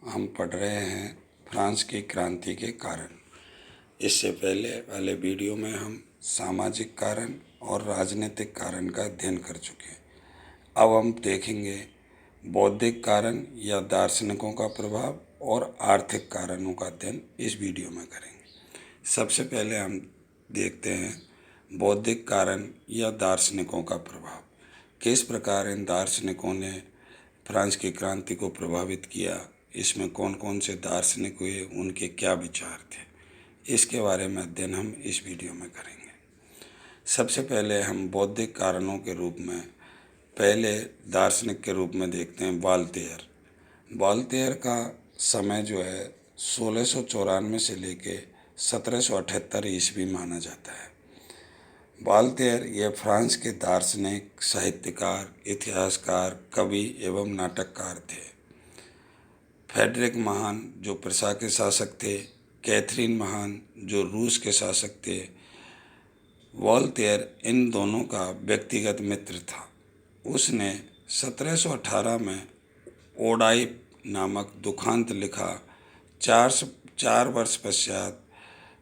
हम पढ़ रहे हैं फ्रांस की क्रांति के कारण। इससे पहले वाले वीडियो में हम सामाजिक कारण और राजनीतिक कारण का अध्ययन कर चुके हैं। अब हम देखेंगे बौद्धिक कारण या दार्शनिकों का प्रभाव और आर्थिक कारणों का अध्ययन इस वीडियो में करेंगे। सबसे पहले हम देखते हैं बौद्धिक कारण या दार्शनिकों का प्रभाव। किस प्रकार इन दार्शनिकों ने फ्रांस की क्रांति को प्रभावित किया, इसमें कौन कौन से दार्शनिक हुए, उनके क्या विचार थे, इसके बारे में अध्ययन हम इस वीडियो में करेंगे। सबसे पहले हम बौद्धिक कारणों के रूप में पहले दार्शनिक के रूप में देखते हैं वॉल्टेयर। वॉल्टेयर का समय जो है 1694 से लेके 1778 ईस्वी माना जाता है। वॉल्टेयर यह फ्रांस के दार्शनिक, साहित्यकार, इतिहासकार, कवि एवं नाटककार थे। फ्रेडरिक महान जो प्रशा के शासक थे, कैथरीन महान जो रूस के शासक थे, वॉल्टेयर इन दोनों का व्यक्तिगत मित्र था। उसने 1718 में ओडाई नामक दुखांत लिखा। चार वर्ष पश्चात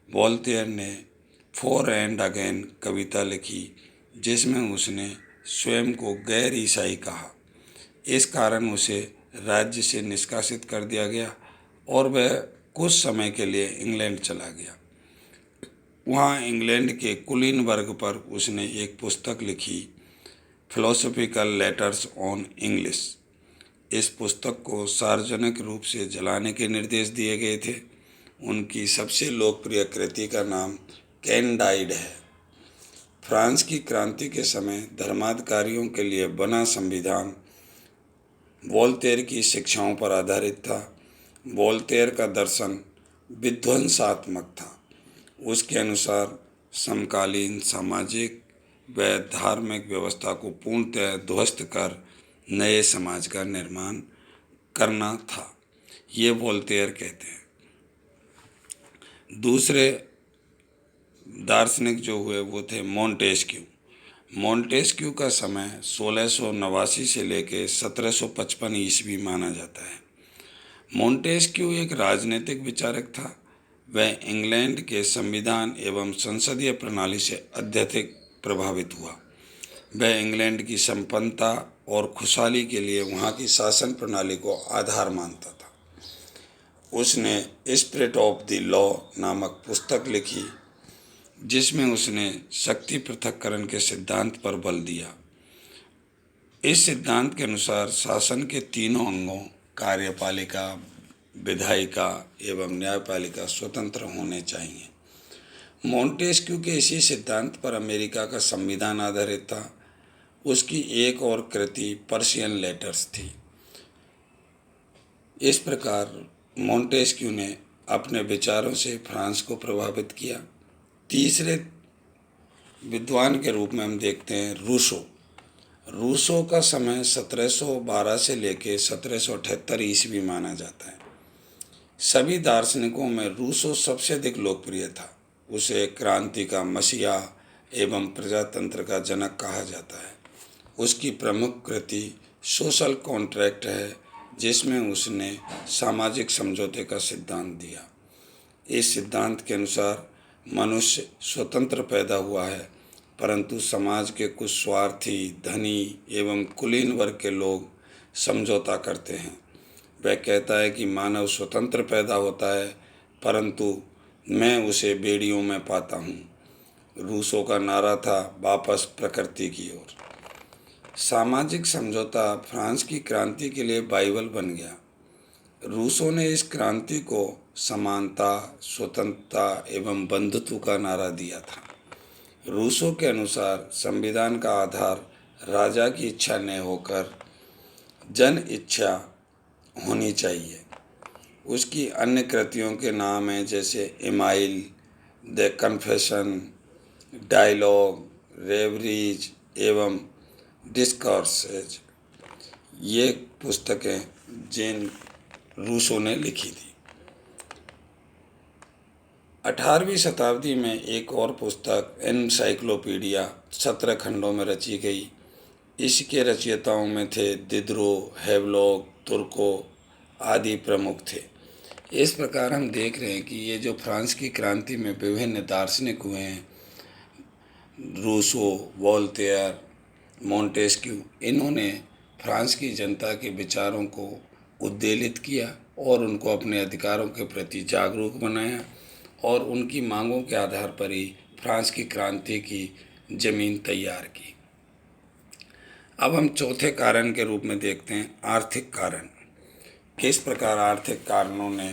वॉल्टेयर ने फॉर एंड अगेन कविता लिखी, जिसमें उसने स्वयं को गैर ईसाई कहा। इस कारण उसे राज्य से निष्कासित कर दिया गया और वह कुछ समय के लिए इंग्लैंड चला गया। वहाँ इंग्लैंड के कुलीन वर्ग पर उसने एक पुस्तक लिखी, फिलोसॉफिकल लेटर्स ऑन इंग्लिश। इस पुस्तक को सार्वजनिक रूप से जलाने के निर्देश दिए गए थे। उनकी सबसे लोकप्रिय कृति का नाम कैंडाइड है। फ्रांस की क्रांति के समय धर्माधिकारियों के लिए बना संविधान वोल्टेयर की शिक्षाओं पर आधारित था। वोल्टेयर का दर्शन विध्वंसात्मक था। उसके अनुसार समकालीन सामाजिक व धार्मिक व्यवस्था को पूर्णतः ध्वस्त कर नए समाज का निर्माण करना था, ये वोल्टेयर कहते हैं। दूसरे दार्शनिक जो हुए वो थे मोंटेस्क्यू। मोंटेस्क्यू का समय 1689 से लेकर 1755 ईस्वी माना जाता है। मोंटेस्क्यू एक राजनीतिक विचारक था। वह इंग्लैंड के संविधान एवं संसदीय प्रणाली से अत्यधिक प्रभावित हुआ। वह इंग्लैंड की संपन्नता और खुशहाली के लिए वहाँ की शासन प्रणाली को आधार मानता था। उसने स्पिरिट ऑफ द लॉ नामक पुस्तक लिखी, जिसमें उसने शक्ति पृथक्करण के सिद्धांत पर बल दिया। इस सिद्धांत के अनुसार शासन के तीनों अंगों कार्यपालिका, विधायिका एवं न्यायपालिका स्वतंत्र होने चाहिए। मोंटेस्क्यू के इसी सिद्धांत पर अमेरिका का संविधान आधारित था। उसकी एक और कृति पर्शियन लेटर्स थी। इस प्रकार मोंटेस्क्यू ने अपने विचारों से फ्रांस को प्रभावित किया। तीसरे विद्वान के रूप में हम देखते हैं रूसो। रूसो का समय 1712 से लेकर 1778 ईस्वी माना जाता है। सभी दार्शनिकों में रूसो सबसे अधिक लोकप्रिय था। उसे क्रांति का मसीहा एवं प्रजातंत्र का जनक कहा जाता है। उसकी प्रमुख कृति सोशल कॉन्ट्रैक्ट है, जिसमें उसने सामाजिक समझौते का सिद्धांत दिया। इस सिद्धांत के अनुसार मनुष्य स्वतंत्र पैदा हुआ है, परंतु समाज के कुछ स्वार्थी, धनी एवं कुलीन वर्ग के लोग समझौता करते हैं। वह कहता है कि मानव स्वतंत्र पैदा होता है, परंतु मैं उसे बेड़ियों में पाता हूँ। रूसो का नारा था वापस प्रकृति की ओर। सामाजिक समझौता फ्रांस की क्रांति के लिए बाइबल बन गया। रूसो ने इस क्रांति को समानता, स्वतंत्रता एवं बंधुत्व का नारा दिया था। रूसो के अनुसार संविधान का आधार राजा की इच्छा न होकर जन इच्छा होनी चाहिए। उसकी अन्य कृतियों के नाम हैं जैसे इमाइल, द कन्फेशन, डायलॉग, रेवरीज एवं डिस्कॉर्सेज। ये पुस्तकें जिन रूसो ने लिखी थी। 18वीं शताब्दी में एक और पुस्तक एनसाइक्लोपीडिया 17 खंडों में रची गई। इसके रचयिताओं में थे दिदरो, हेवलॉक, तुर्को, आदि प्रमुख थे। इस प्रकार हम देख रहे हैं कि ये जो फ्रांस की क्रांति में विभिन्न दार्शनिक हुए हैं, रूसो, वोल्टेयर, मोंटेस्क्यू, इन्होंने फ्रांस की जनता के विचारों को उद्वेलित किया और उनको अपने अधिकारों के प्रति जागरूक बनाया और उनकी मांगों के आधार पर ही फ्रांस की क्रांति की जमीन तैयार की। अब हम चौथे कारण के रूप में देखते हैं आर्थिक कारण। किस प्रकार आर्थिक कारणों ने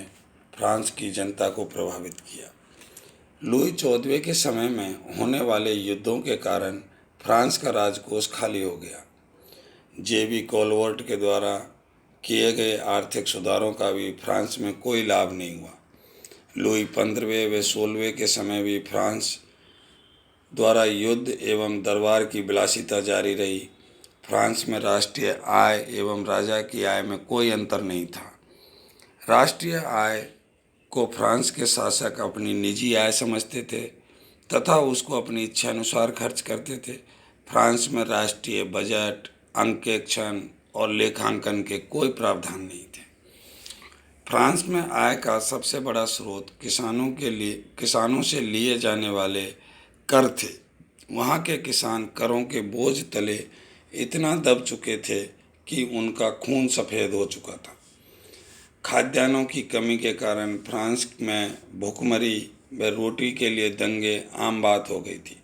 फ्रांस की जनता को प्रभावित किया। लुई 14वें के समय में होने वाले युद्धों के कारण फ्रांस का राजकोष खाली हो गया। जेबी कोलवर्ट के द्वारा किए गए आर्थिक सुधारों का भी फ्रांस में कोई लाभ नहीं हुआ। लुई 15वें व 16वें के समय भी फ्रांस द्वारा युद्ध एवं दरबार की विलासिता जारी रही। फ्रांस में राष्ट्रीय आय एवं राजा की आय में कोई अंतर नहीं था। राष्ट्रीय आय को फ्रांस के शासक अपनी निजी आय समझते थे तथा उसको अपनी इच्छा अनुसार खर्च करते थे। फ्रांस में राष्ट्रीय बजट, अंकेक्षण और लेखांकन के कोई प्रावधान नहीं थे। फ्रांस में आय का सबसे बड़ा स्रोत किसानों से लिए जाने वाले कर थे। वहाँ के किसान करों के बोझ तले इतना दब चुके थे कि उनका खून सफ़ेद हो चुका था। खाद्यान्नों की कमी के कारण फ्रांस में भूखमरी व रोटी के लिए दंगे आम बात हो गई थी।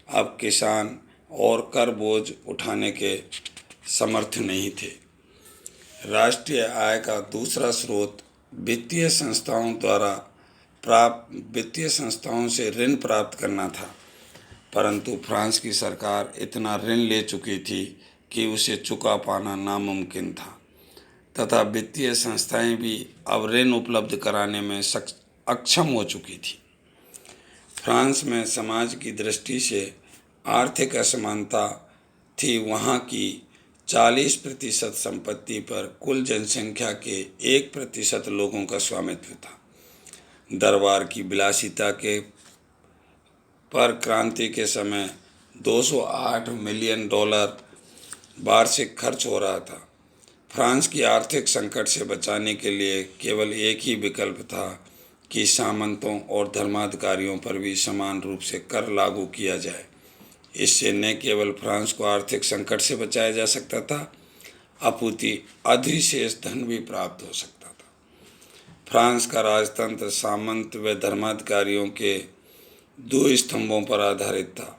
अब किसान और कर बोझ उठाने के समर्थ नहीं थे। राष्ट्रीय आय का दूसरा स्रोत वित्तीय संस्थाओं से ऋण प्राप्त करना था, परंतु फ्रांस की सरकार इतना ऋण ले चुकी थी कि उसे चुका पाना नामुमकिन था तथा वित्तीय संस्थाएं भी अब ऋण उपलब्ध कराने में अक्षम हो चुकी थी। फ्रांस में समाज की दृष्टि से आर्थिक असमानता थी। वहाँ की 40% संपत्ति पर कुल जनसंख्या के 1% लोगों का स्वामित्व था। दरबार की विलासिता के पर क्रांति के समय $208 मिलियन वार्षिक खर्च हो रहा था। फ्रांस की आर्थिक संकट से बचाने के लिए केवल एक ही विकल्प था कि सामंतों और धर्माधिकारियों पर भी समान रूप से कर लागू किया जाए। इससे न केवल फ्रांस को आर्थिक संकट से बचाया जा सकता था, अपितु अधिशेष धन भी प्राप्त हो सकता था। फ्रांस का राजतंत्र सामंत व धर्माधिकारियों के दो स्तंभों पर आधारित था।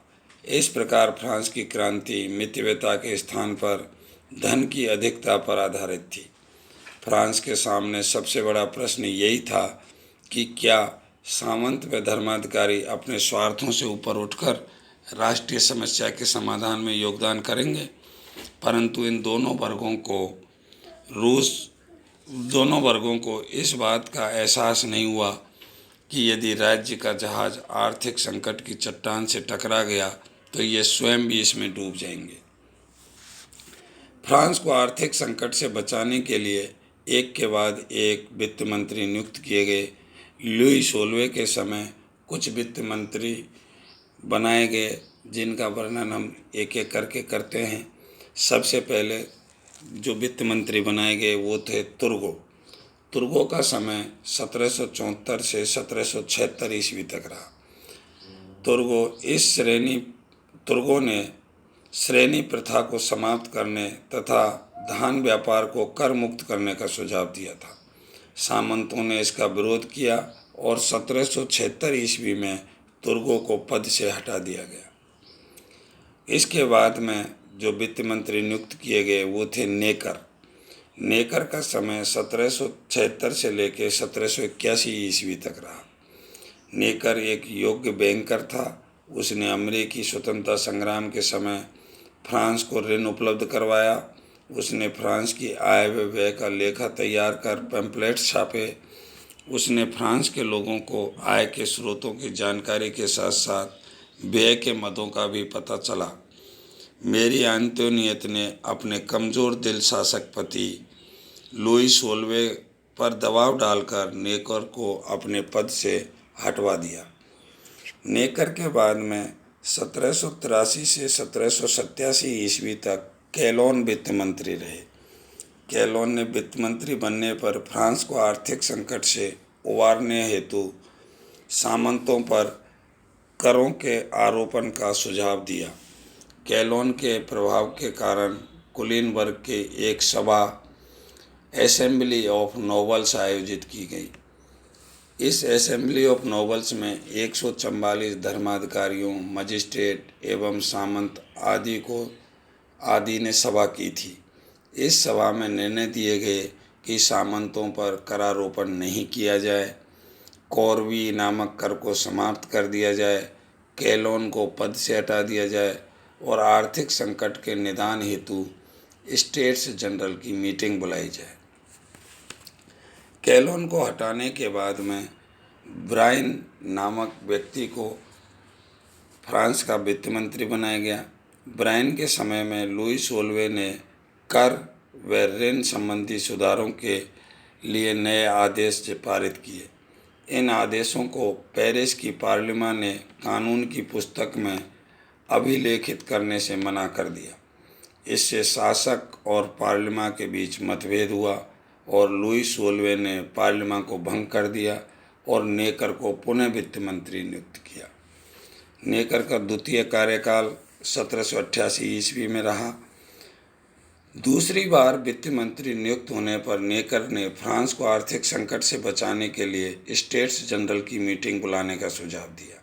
इस प्रकार फ्रांस की क्रांति मितव्ययता के स्थान पर धन की अधिकता पर आधारित थी। फ्रांस के सामने सबसे बड़ा प्रश्न यही था कि क्या सामंत व धर्माधिकारी अपने स्वार्थों से ऊपर उठकर राष्ट्रीय समस्या के समाधान में योगदान करेंगे। परंतु इन दोनों वर्गों को इस बात का एहसास नहीं हुआ कि यदि राज्य का जहाज आर्थिक संकट की चट्टान से टकरा गया तो ये स्वयं भी इसमें डूब जाएंगे। फ्रांस को आर्थिक संकट से बचाने के लिए एक के बाद एक वित्त मंत्री नियुक्त किए गए। लुई 16वें के समय कुछ वित्त मंत्री बनाए गए जिनका वर्णन हम एक एक करके करते हैं। सबसे पहले जो वित्त मंत्री बनाए गए वो थे तुर्गो का समय 1774 से 1776 ईस्वी तक रहा। तुर्गो ने श्रेणी प्रथा को समाप्त करने तथा धान व्यापार को कर मुक्त करने का सुझाव दिया था। सामंतों ने इसका विरोध किया और 1776 ईस्वी में तुर्गो को पद से हटा दिया गया। इसके बाद में जो वित्त मंत्री नियुक्त किए गए वो थे नेकर का समय 1776 से लेकर 1781 ईस्वी तक रहा। नेकर एक योग्य बैंकर था। उसने अमेरिकी स्वतंत्रता संग्राम के समय फ्रांस को ऋण उपलब्ध करवाया। उसने फ्रांस की आय व व्यय का लेखा तैयार कर पैम्पलेट्स छापे। उसने फ्रांस के लोगों को आय के स्रोतों की जानकारी के साथ साथ व्यय के मदों का भी पता चला। मेरी एंटोनियत ने अपने कमज़ोर दिल शासक पति लुई 16वें पर दबाव डालकर नेकर को अपने पद से हटवा दिया। नेकर के बाद में 1783 से 1787 ईस्वी तक कैलोन वित्त मंत्री रहे। कैलोन ने वित्त मंत्री बनने पर फ्रांस को आर्थिक संकट से उबारने हेतु सामंतों पर करों के आरोपण का सुझाव दिया। कैलोन के प्रभाव के कारण कुलीन वर्ग के एक सभा असेंबली ऑफ नोबल्स आयोजित की गई। इस असेंबली ऑफ नोबल्स में 144 धर्माधिकारियों, मजिस्ट्रेट एवं सामंत आदि ने सभा की थी। इस सभा में निर्णय दिए गए कि सामंतों पर करारोपण नहीं किया जाए, कॉरवी नामक कर को समाप्त कर दिया जाए, कैलोन को पद से हटा दिया जाए और आर्थिक संकट के निदान हेतु स्टेट्स जनरल की मीटिंग बुलाई जाए। कैलोन को हटाने के बाद में ब्राइन नामक व्यक्ति को फ्रांस का वित्त मंत्री बनाया गया। ब्राइन के समय में लुई सोल्वे ने कर व ऋण संबंधी सुधारों के लिए नए आदेश पारित किए। इन आदेशों को पेरिस की पार्लियामेंट ने कानून की पुस्तक में अभिलेखित करने से मना कर दिया। इससे शासक और पार्लियामेंट के बीच मतभेद हुआ और लुई सोल्वे ने पार्लियामेंट को भंग कर दिया और नेकर को पुनः वित्त मंत्री नियुक्त किया। नेकर का द्वितीय कार्यकाल 1788 ईस्वी में रहा। दूसरी बार वित्त मंत्री नियुक्त होने पर नेकर ने फ्रांस को आर्थिक संकट से बचाने के लिए स्टेट्स जनरल की मीटिंग बुलाने का सुझाव दिया।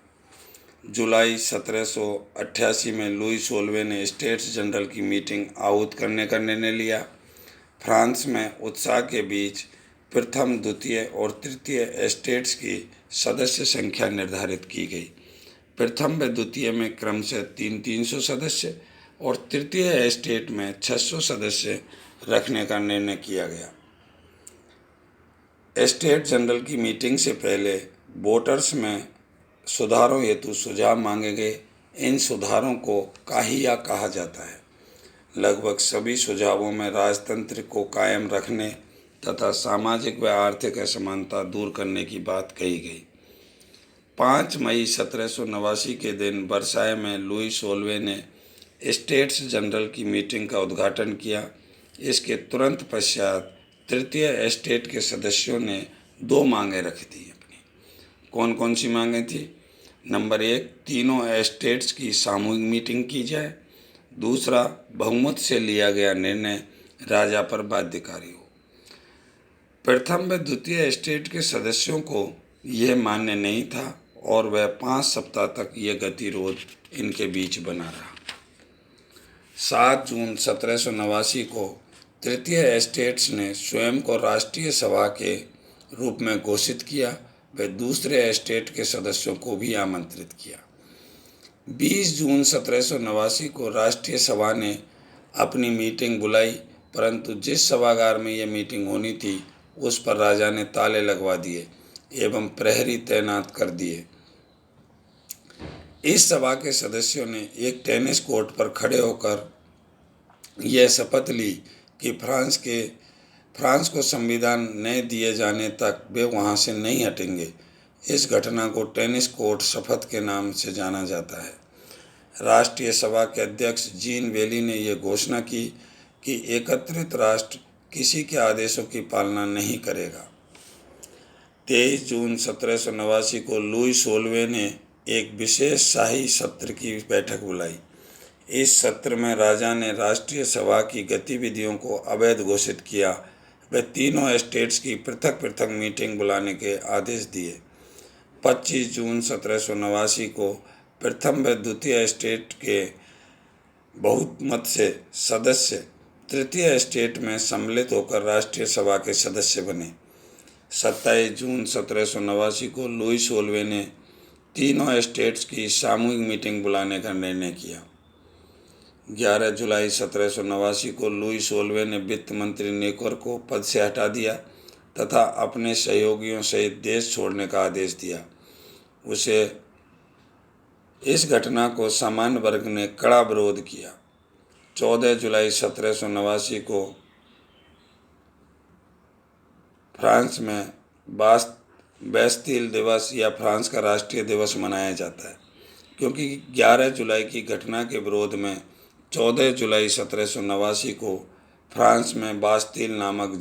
जुलाई 1788 में लुई सोल्वे ने स्टेट्स जनरल की मीटिंग आहूत करने का निर्णय लिया। फ्रांस में उत्साह के बीच प्रथम, द्वितीय और तृतीय स्टेट्स की सदस्य संख्या निर्धारित की गई। प्रथम व द्वितीय में क्रमशः 300 सदस्य और तृतीय स्टेट में 600 सदस्य रखने का निर्णय किया गया। स्टेट जनरल की मीटिंग से पहले वोटर्स में सुधारों हेतु सुझाव मांगे गए। इन सुधारों को काहिया कहा जाता है। लगभग सभी सुझावों में राजतंत्र को कायम रखने तथा सामाजिक व आर्थिक असमानता दूर करने की बात कही गई। 5 मई 1789 के दिन वर्साय में लुई सोल्वे ने स्टेट्स जनरल की मीटिंग का उद्घाटन किया। इसके तुरंत पश्चात तृतीय स्टेट के सदस्यों ने 2 मांगें रखी थी अपनी। कौन कौन सी मांगें थी? नंबर 1, तीनों स्टेट्स की सामूहिक मीटिंग की जाए। दूसरा, बहुमत से लिया गया निर्णय राजा पर बाध्यकारी हो। प्रथम व द्वितीय स्टेट के सदस्यों को यह मान्य नहीं था और वह 5 सप्ताह तक यह गतिरोध इनके बीच बना रहा। 7 जून 1789 को तृतीय स्टेट्स ने स्वयं को राष्ट्रीय सभा के रूप में घोषित किया व दूसरे स्टेट के सदस्यों को भी आमंत्रित किया। 20 जून 1789 को राष्ट्रीय सभा ने अपनी मीटिंग बुलाई, परंतु जिस सभागार में यह मीटिंग होनी थी उस पर राजा ने ताले लगवा दिए एवं प्रहरी तैनात कर दिए। इस सभा के सदस्यों ने एक टेनिस कोर्ट पर खड़े होकर यह शपथ ली कि फ्रांस को संविधान नए दिए जाने तक वे वहां से नहीं हटेंगे। इस घटना को टेनिस कोर्ट शपथ के नाम से जाना जाता है। राष्ट्रीय सभा के अध्यक्ष जीन वेली ने यह घोषणा की कि एकत्रित राष्ट्र किसी के आदेशों की पालना नहीं करेगा। 23 जून 1789 को लुई सोल्वे ने एक विशेष शाही सत्र की बैठक बुलाई। इस सत्र में राजा ने राष्ट्रीय सभा की गतिविधियों को अवैध घोषित किया व तीनों स्टेट्स की पृथक पृथक मीटिंग बुलाने के आदेश दिए। 25 जून 1789 को प्रथम व द्वितीय स्टेट के बहुमत से सदस्य तृतीय स्टेट में सम्मिलित होकर राष्ट्रीय सभा के सदस्य बने। 27 जून 1789 को लुई सोल्वे ने तीनों स्टेट्स की सामूहिक मीटिंग बुलाने का निर्णय किया। 11 जुलाई 1789 को लुई सोल्वे ने वित्त मंत्री नेकर को पद से हटा दिया तथा अपने सहयोगियों सहित देश छोड़ने का आदेश दिया। उसे इस घटना को सामान्य वर्ग ने कड़ा विरोध किया। 14 जुलाई 1789 को फ्रांस में बैस्टिल दिवस या फ्रांस का राष्ट्रीय दिवस मनाया जाता है, क्योंकि 11 जुलाई की घटना के विरोध में 14 जुलाई 1789 को फ्रांस में बास्तील नामक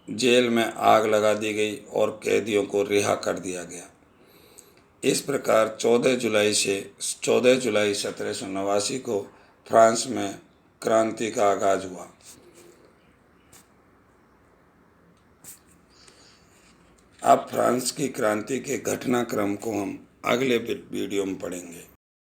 जेल में आग लगा दी गई और कैदियों को रिहा कर दिया गया। इस प्रकार 14 जुलाई 1789 को फ्रांस में क्रांति का आगाज हुआ। अब फ्रांस की क्रांति के घटनाक्रम को हम अगले वीडियो में पढ़ेंगे।